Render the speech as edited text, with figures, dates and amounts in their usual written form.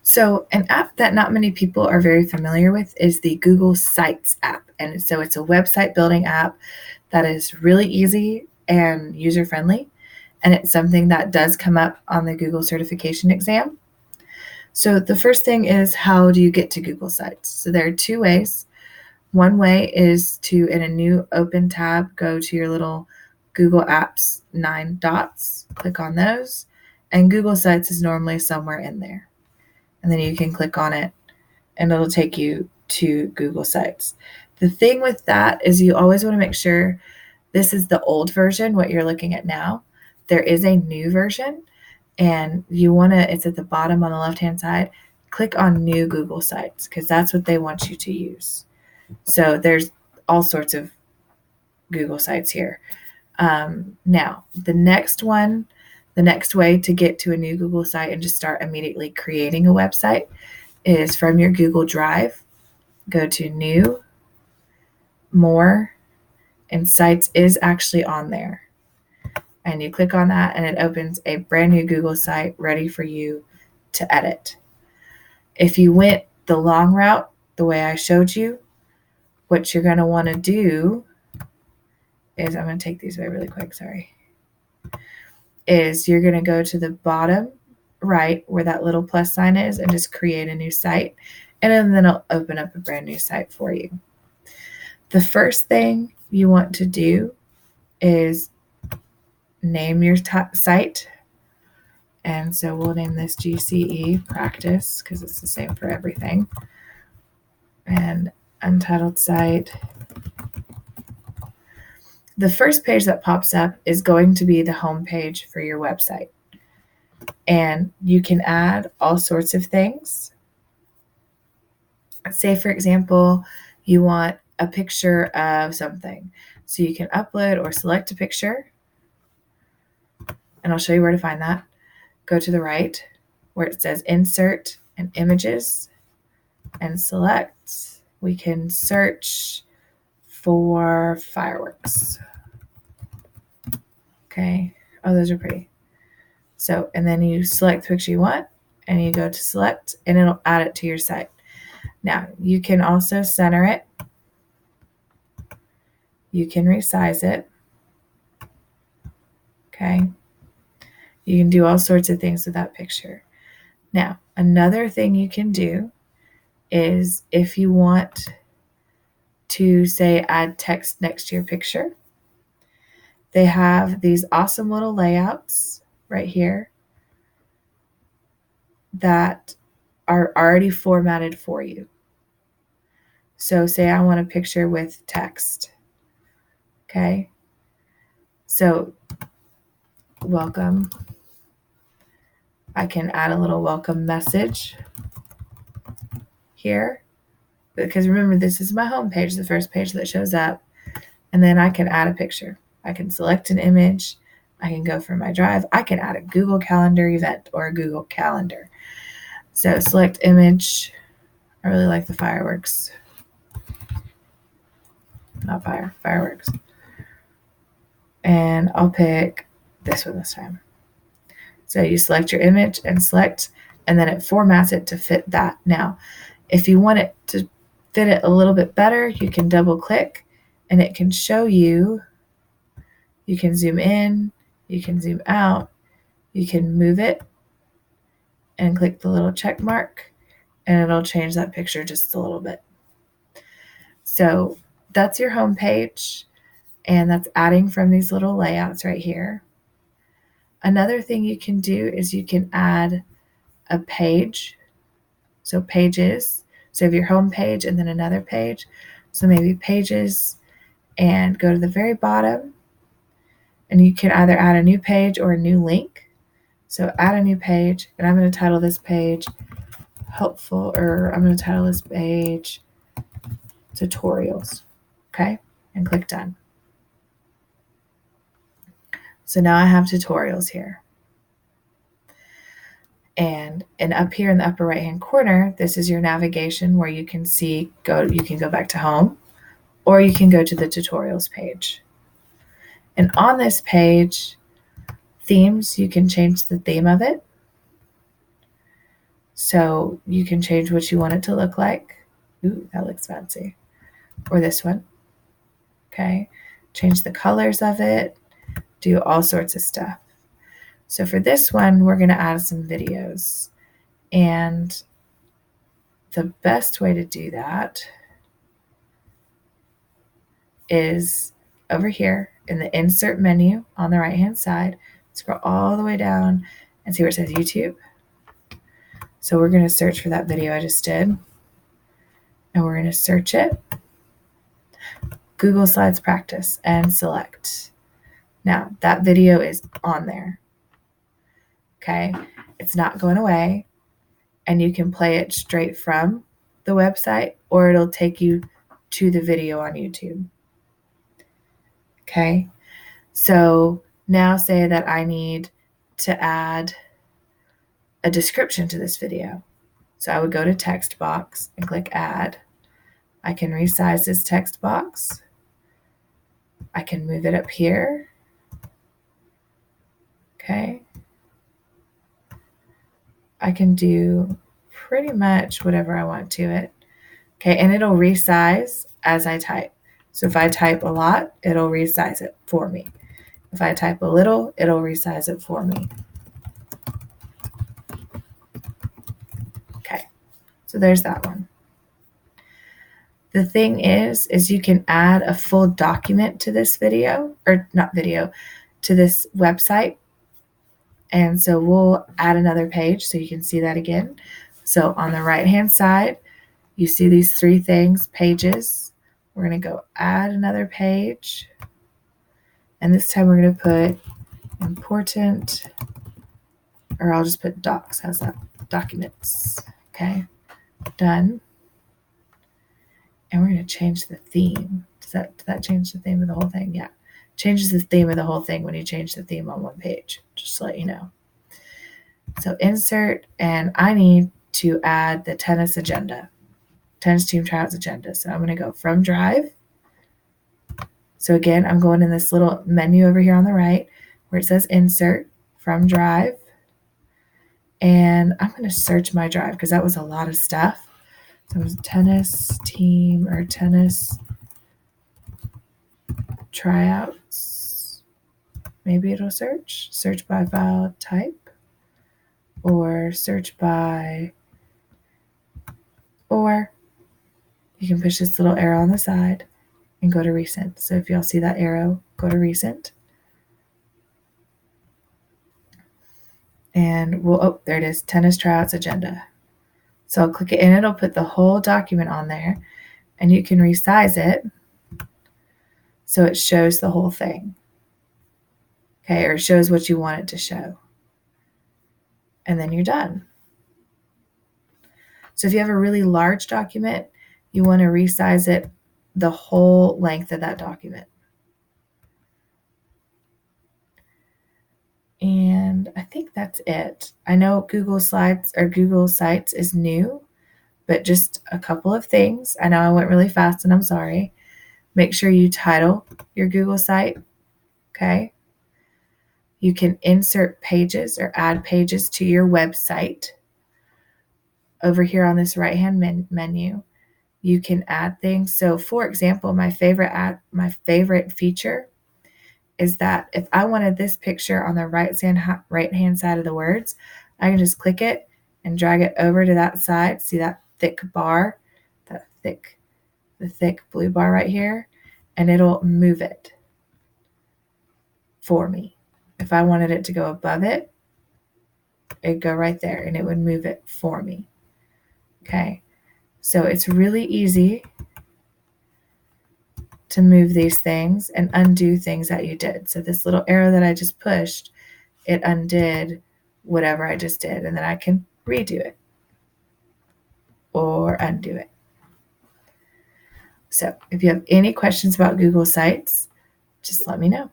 So, an app that not many people are very familiar with is the Google Sites app. And so, it's a website building app that is really easy and user friendly. And it's something that does come up on the Google certification exam. So, the first thing is, how do you get to Google Sites? So, there are two ways. One way is to, in a new open tab, go to your little Google Apps 9 dots, click on those, and Google Sites is normally somewhere in there. And then you can click on it and it'll take you to Google Sites. The thing with that is you always want to make sure this is the old version, what you're looking at now. There is a new version, and it's at the bottom on the left-hand side. Click on New Google Sites because that's what they want you to use. So there's all sorts of Google Sites here. Now, the next way to get to a new Google site and just start immediately creating a website is from your Google Drive. Go to New, More, and Sites is actually on there. And you click on that and it opens a brand new Google site ready for you to edit. If you went the long route, the way I showed you, what you're going to want to do is, I'm going to take these away really quick, sorry, is you're going to go to the bottom right where that little plus sign is and just create a new site. And then it'll open up a brand new site for you. The first thing you want to do is name your site. And so we'll name this GCE Practice because it's the same for everything. And untitled site. The first page that pops up is going to be the home page for your website. And you can add all sorts of things. Say, for example, you want a picture of something. So you can upload or select a picture. And I'll show you where to find that. Go to the right where it says Insert and Images and select. We can search for fireworks. Okay. Oh, those are pretty. So, and then you select the picture you want and you go to select and it'll add it to your site. Now, you can also center it. You can resize it. Okay. You can do all sorts of things with that picture. Now, another thing you can do is if you want to, say, add text next to your picture, they have these awesome little layouts right here that are already formatted for you. So say I want a picture with text. Okay. So welcome. I can add a little welcome message here because remember, this is my home page, the first page that shows up. And then I can add a picture. I can select an image. I can go for my drive. I can add a Google Calendar event or a Google Calendar. So select image. I really like the fireworks. Not fireworks. And I'll pick this one this time. So you select your image and select, and then it formats it to fit that. Now, if you want it to fit it a little bit better, you can double click and it can show you. You can zoom in, you can zoom out, you can move it and click the little check mark and it'll change that picture just a little bit. So that's your home page, and that's adding from these little layouts right here. Another thing you can do is you can add a page. So pages. So you have your home page and then another page. So maybe pages, and go to the very bottom. And you can either add a new page or a new link. So add a new page, and I'm going to title this page helpful, or I'm going to title this page tutorials. Okay, and click done. So now I have tutorials here. And up here in the upper right hand corner, this is your navigation where you can see, you can go back to home, or you can go to the tutorials page. And on this page, themes, you can change the theme of it. So you can change what you want it to look like. Ooh, that looks fancy. Or this one. Okay. Change the colors of it. Do all sorts of stuff. So for this one, we're going to add some videos. And the best way to do that is over here in the insert menu on the right hand side. Scroll all the way down and see where it says YouTube. So we're going to search for that video I just did. And we're going to search it. Google Slides Practice and select. Now that video is on there. Okay. It's not going away. And you can play it straight from the website, or it'll take you to the video on YouTube. Okay. So now say that I need to add a description to this video. So I would go to text box and click add. I can resize this text box. I can move it up here. Okay. I can do pretty much whatever I want to it. Okay, and it'll resize as I type. So if I type a lot, it'll resize it for me. If I type a little, it'll resize it for me. Okay, so there's that one. The thing is you can add a full document to this video, or not video, to this website. And so we'll add another page so you can see that again. So on the right-hand side, you see these three things, pages. We're going to go add another page. And this time we're going to put important, or I'll just put docs. How's that? Documents. Okay. Done. And we're going to change the theme. Does that change the theme of the whole thing? Yeah. Changes the theme of the whole thing when you change the theme on one page, just to let you know. So insert, and I need to add the tennis agenda, tennis team tryouts agenda. So I'm going to go from Drive. So again, I'm going in this little menu over here on the right where it says insert, from Drive. And I'm going to search my drive because that was a lot of stuff. So it was tennis team or tennis tryouts. Maybe it'll search by file type, or search by, or you can push this little arrow on the side and go to recent. So if y'all see that arrow, go to recent. And oh, there it is, tennis tryouts agenda. So I'll click it and it'll put the whole document on there, and you can resize it so it shows the whole thing. Okay, or it shows what you want it to show. And then you're done. So if you have a really large document, you want to resize it the whole length of that document. And I think that's it. I know Google Slides or Google Sites is new, but just a couple of things. I know I went really fast and I'm sorry. Make sure you title your Google site. Okay. You can insert pages or add pages to your website. Over here on this right-hand menu, you can add things. So for example, my favorite feature is that if I wanted this picture on the right-hand side of the words, I can just click it and drag it over to that side. See that thick bar, the thick blue bar right here, and it'll move it for me. If I wanted it to go above it, it'd go right there and it would move it for me. Okay, so it's really easy to move these things and undo things that you did. So this little arrow that I just pushed, it undid whatever I just did, and then I can redo it or undo it. So if you have any questions about Google Sites, just let me know.